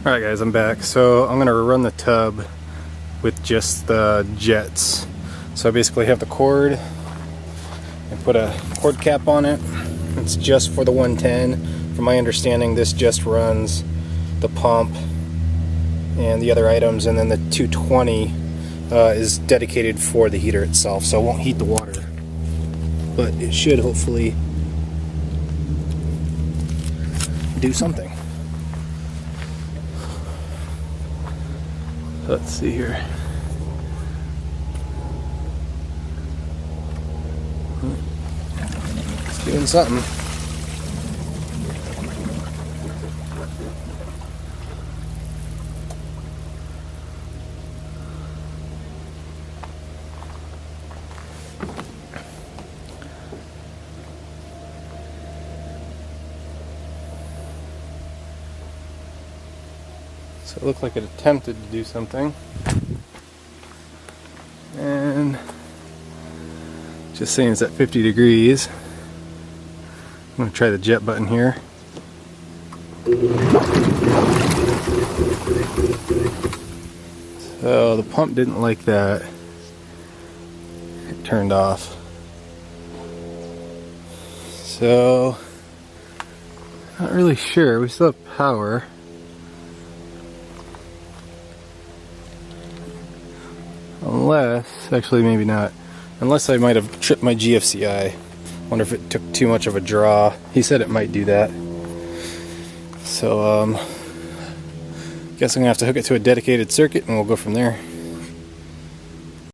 Alright guys, I'm back. So I'm going to run the tub with just the jets. So I basically have the cord and put a cord cap on it. It's just for the 110. From my understanding, this just runs the pump and the other items, and then the 220 is dedicated for the heater itself, so it won't heat the water. But it should hopefully do something. Let's see here. It's doing something. So it looked like it attempted to do something. And just saying it's at 50 degrees. I'm going to try the jet button here. So the pump didn't like that. It turned off. So, not really sure. We still have power. Unless, actually maybe not. Unless I might have tripped my GFCI. Wonder if it took too much of a draw. He said it might do that. So, guess I'm gonna have to hook it to a dedicated circuit and we'll go from there.